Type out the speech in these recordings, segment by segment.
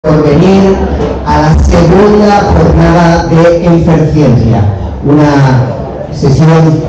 Por venir a la segunda jornada de Enferciencia, una sesión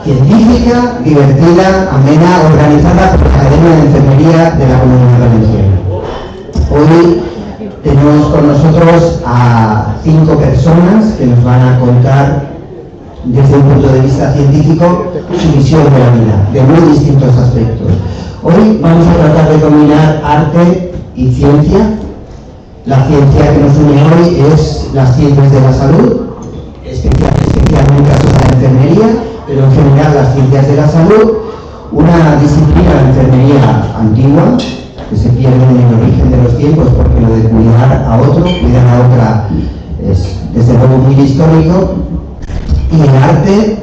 científica, divertida, amena, organizada por la Academia de Enfermería de la Comunidad Valenciana. Hoy tenemos con nosotros a 5 personas que nos van a contar desde un punto de vista científico su visión de la vida, de muy distintos aspectos. Hoy vamos a tratar de combinar arte y ciencia. La ciencia que nos une hoy es las ciencias de la salud, especialmente la enfermería, pero en general las ciencias de la salud, una disciplina de enfermería antigua, que se pierde en el origen de los tiempos, porque lo de cuidar a otro, cuidar a otra, es desde luego muy histórico, y el arte,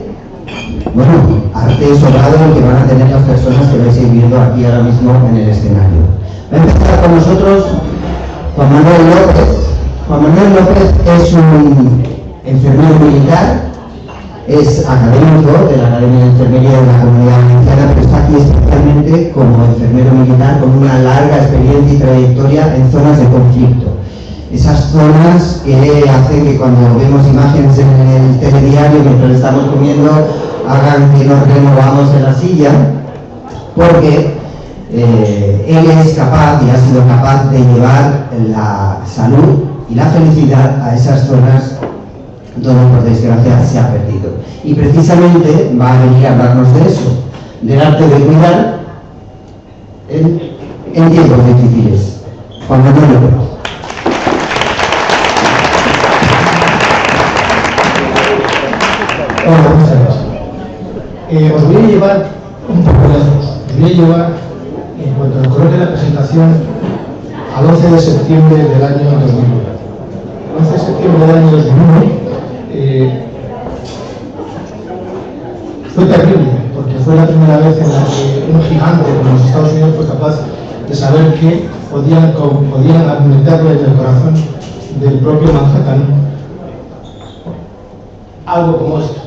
bueno, arte sobrado el que van a tener las personas que vais a ir viendo aquí ahora mismo en el escenario. Va a empezar con nosotros Juan Manuel López. Juan Manuel López es un enfermero militar, es académico de la Academia de Enfermería de la Comunidad Valenciana, pero está aquí especialmente como enfermero militar con una larga experiencia y trayectoria en zonas de conflicto. Esas zonas que hacen que cuando vemos imágenes en el telediario mientras estamos comiendo hagan que nos removamos de la silla, porque él es capaz y ha sido capaz de llevar la salud y la felicidad a esas zonas donde por desgracia se ha perdido. Y precisamente va a venir a hablarnos de eso, del arte de cuidar en tiempos difíciles. Juan Manuel López. Hola, muchas gracias. Os voy a llevar un poco lejos. Os voy a llevar, en cuanto al color de la presentación, al 11 de septiembre del año 2001. El 11 de septiembre del año 2001 fue terrible, porque fue la primera vez en la que un gigante como los Estados Unidos fue capaz de saber que podían meterle en el corazón del propio Manhattan algo como esto.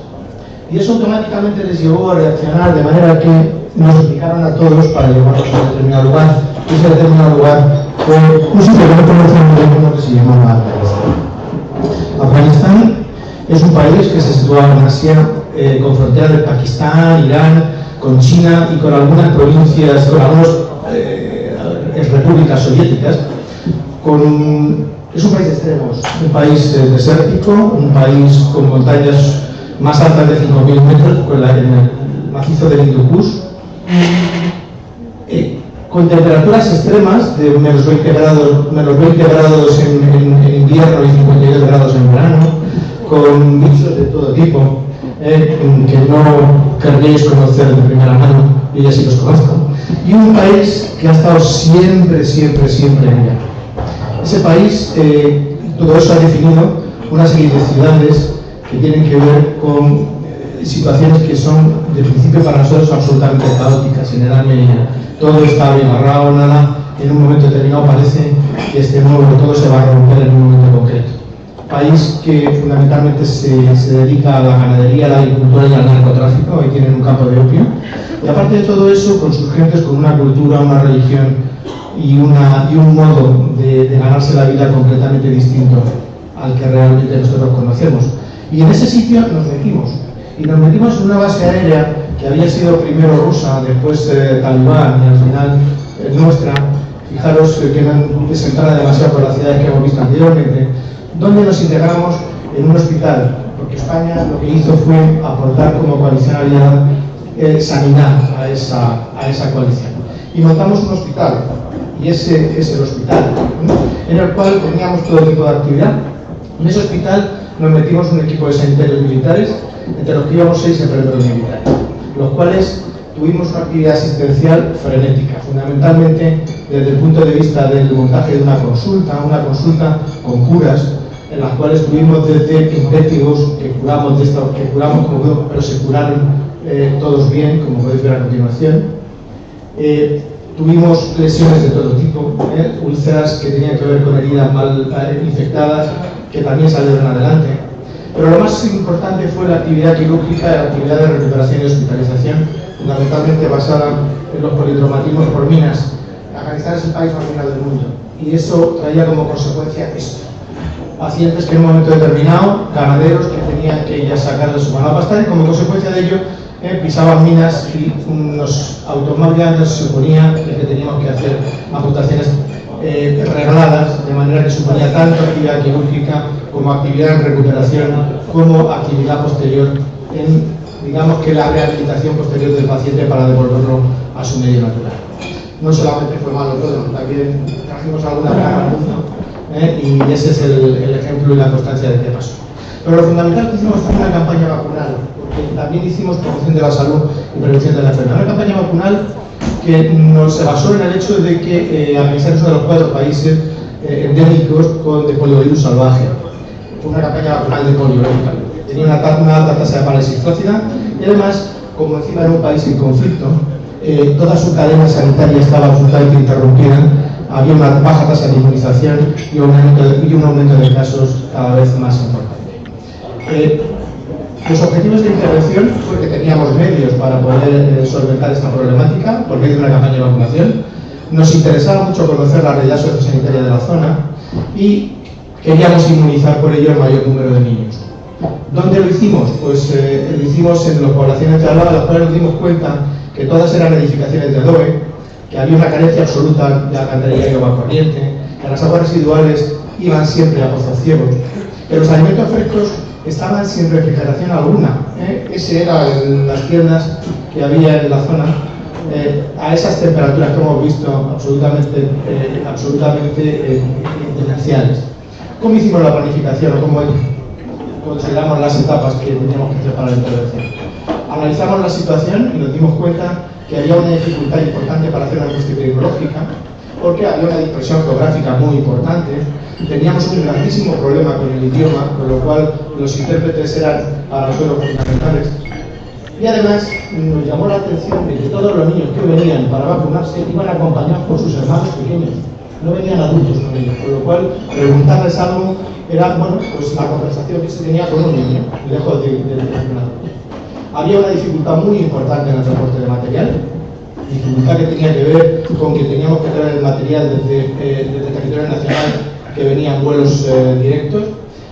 Y eso automáticamente les llevó a reaccionar de manera que nos explicaron a todos para llevarnos a un determinado lugar. Y ese determinado lugar fue un sitio que no conocemos muy que se llamaba Afganistán. Afganistán es un país que se sitúa en Asia, con frontera de Pakistán, Irán, con China y con algunas provincias, con algunas repúblicas soviéticas. Es un país de extremos, un país desértico, un país con montañas más altas de 5.000 metros, en el macizo del Hindu Kush, con temperaturas extremas de menos 20 grados en invierno y 52 grados en verano, con bichos de todo tipo, que no querréis conocer de primera mano, yo ya sí los conozco, y un país que ha estado siempre en guerra. Ese país, todo eso ha definido una serie de ciudades que tienen que ver con situaciones que son, de principio para nosotros, absolutamente caóticas, en edad media. Todo está abigarrado, nada, en un momento determinado parece que todo se va a romper en un momento concreto. País que fundamentalmente se dedica a la ganadería, a la agricultura y al narcotráfico, ahí tienen un campo de opio. Y aparte de todo eso, con sus gentes, con una cultura, una religión y un modo de ganarse la vida completamente distinto al que realmente nosotros conocemos. Y en ese sitio nos metimos. Y nos metimos en una base aérea que había sido primero rusa, después talibán y al final nuestra. Fijaros que no desentrara demasiado por las ciudades que hemos visto anteriormente, donde nos integramos en un hospital, porque España lo que hizo fue aportar como coalición aliada sanidad a esa coalición. Y montamos un hospital, y ese es el hospital, en el cual teníamos todo tipo de actividad. En ese hospital nos metimos un equipo de sanitarios militares, entre los que íbamos 6 enfermeros militares, los cuales tuvimos una actividad asistencial frenética, fundamentalmente desde el punto de vista del montaje de una consulta con curas, en las cuales tuvimos desde impétigos que curamos como pero se curaron todos bien, como podéis ver a continuación. Tuvimos lesiones de todo tipo, úlceras que tenían que ver con heridas mal infectadas, que también salieron adelante. Pero lo más importante fue la actividad quirúrgica, la actividad de recuperación y hospitalización, fundamentalmente basada en los politraumatismos por minas. Afganistán es el país más minado del mundo. y eso traía como consecuencia esto. Pacientes que en un momento determinado, ganaderos que tenían que ya sacar de su mano a pastar, y como consecuencia de ello pisaban minas y nos automáticamente se suponía que teníamos que hacer amputaciones regladas, de manera que suponía tanto actividad quirúrgica como actividad en recuperación, como actividad posterior en, digamos que la rehabilitación posterior del paciente para devolverlo a su medio natural. No solamente fue malo todo, también trajimos alguna plaga al mundo, y ese es el ejemplo y la constancia de qué pasó. Pero lo fundamental que hicimos fue una campaña vacunal, porque también hicimos promoción de la salud y prevención de la enfermedad. Una campaña vacunal que se basó en el hecho de que Afganistán es uno de los 4 países endémicos de poliovirus salvaje. Fue una campaña vacunal de polio, tenía una alta tasa de parálisis flácida, y además, como encima era un país en conflicto, toda su cadena sanitaria estaba absolutamente interrumpida, había una baja tasa de inmunización y un aumento de casos cada vez más importante. Los objetivos de intervención fue que teníamos medios para poder solventar esta problemática por medio de una campaña de vacunación. Nos interesaba mucho conocer la realidad sociosanitaria de la zona y queríamos inmunizar por ello el mayor número de niños. ¿Dónde lo hicimos? Pues lo hicimos en las poblaciones de al lado, las cuales nos dimos cuenta que todas eran edificaciones de adobe, que había una carencia absoluta de alcantarillado y agua corriente, que las aguas residuales iban siempre a pozos ciegos, que los alimentos frescos estaban sin refrigeración alguna. Ese era las tiendas que había en la zona, a esas temperaturas que hemos visto absolutamente demenciales. ¿Cómo hicimos la planificación o cómo consideramos las etapas que teníamos que hacer para la intervención? Analizamos la situación y nos dimos cuenta que había una dificultad importante para hacer una angustia epidemiológica, porque había una dispersión geográfica muy importante, teníamos un grandísimo problema con el idioma, con lo cual los intérpretes eran para nosotros fundamentales. Y además nos llamó la atención de que todos los niños que venían para vacunarse iban acompañados por sus hermanos pequeños, no venían adultos con ellos, con lo cual preguntarles algo era, bueno, pues la conversación que se tenía con un niño, lejos de un adulto. Había una dificultad muy importante en el transporte de material, dificultad que tenía que ver con que teníamos que traer el material desde el territorio nacional, que venían vuelos directos.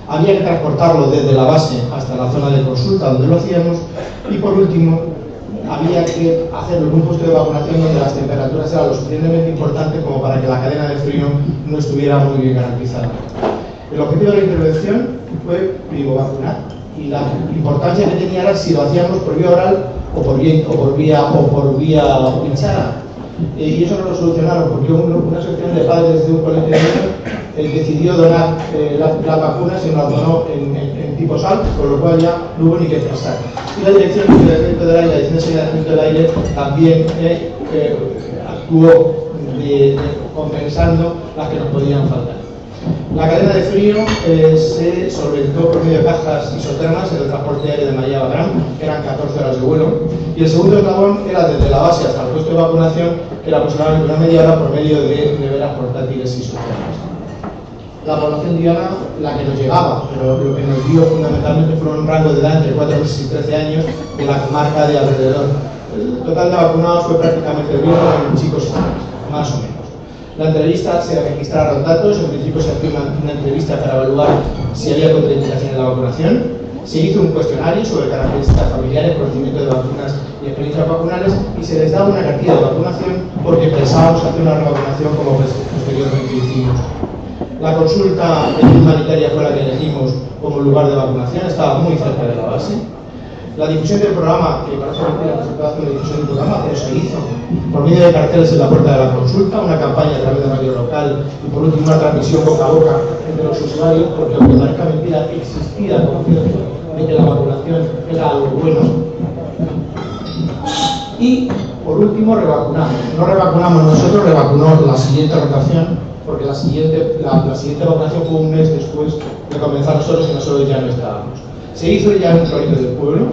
Había que transportarlo desde la base hasta la zona de consulta, donde lo hacíamos. Y por último, había que hacerlo en un puesto de vacunación donde las temperaturas eran lo suficientemente importantes como para que la cadena de frío no estuviera muy bien garantizada. El objetivo de la intervención fue, primero, vacunar, y la importancia que tenía era si lo hacíamos por vía oral o por vía pinchada. Y eso no lo solucionaron porque una asociación de padres de un colegio de niños decidió donar las vacunas y nos donó en tipo sal, con lo cual ya no hubo ni que pensar. Y la Dirección de Saneamiento del Aire, la Dirección de Saneamiento del Aire también actuó compensando las que nos podían faltar. La cadena de frío se solventó por medio de cajas isotermas en el transporte aéreo de María Bagrán, que eran 14 horas de vuelo, y el segundo eslabón era desde la base hasta el puesto de vacunación, que era aproximadamente una media hora por medio de neveras portátiles isotermas. La población diana, la que nos llegaba, pero lo que nos dio fundamentalmente fue un rango de edad entre 4 meses y 13 años de la comarca de alrededor. El total de vacunados fue prácticamente el mismo en chicos más o menos. La entrevista se registraron datos, en principio se hacía una entrevista para evaluar si había contraindicación en la vacunación. Se hizo un cuestionario sobre características familiares, conocimiento de vacunas y experiencias vacunales, y se les daba una cartilla de vacunación porque pensábamos hacer una revacunación como posteriormente hicimos. La consulta humanitaria fue la que elegimos como lugar de vacunación, estaba muy cerca de la base. La difusión del programa, que parece mentira que se puede hacer una difusión del programa, pero se hizo por medio de carteles en la puerta de la consulta, una campaña a través de radio local y por último una transmisión boca a boca entre los usuarios, porque aunque parezca mentira, existía confianza de que la vacunación era algo bueno. Y por último revacunamos. No revacunamos nosotros, revacunó la siguiente rotación, porque la siguiente vacunación fue un mes después de comenzar nosotros y nosotros ya no estábamos. Se hizo ya en un colegio del pueblo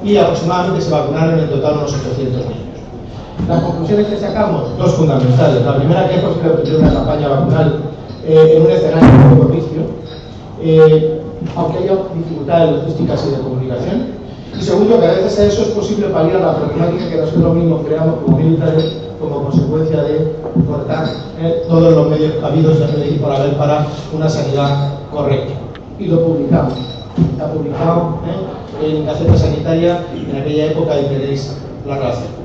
y aproximadamente se vacunaron en total unos 800 niños. Las conclusiones que sacamos, dos fundamentales. La primera, que es posible tener una campaña vacunal en un escenario muy propicio, aunque haya dificultades logísticas y de comunicación. Y segundo, que a veces a eso es posible paliar la problemática que nosotros mismos creamos como militares como consecuencia de cortar todos los medios habidos y por haber para una sanidad correcta. Y lo publicamos. Está publicado en Gaceta Sanitaria en aquella época y tenéis la razón.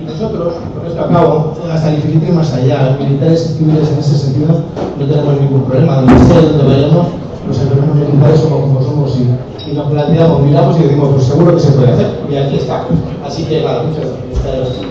Y nosotros, con esto acabo, hasta el infinito y más allá, los militares y civiles en ese sentido no tenemos ningún problema. Donde sea, donde vayamos, los enfermos militares somos como somos y nos planteamos, miramos y decimos, pues seguro que se puede hacer. Y aquí está. Así que nada, muchas gracias.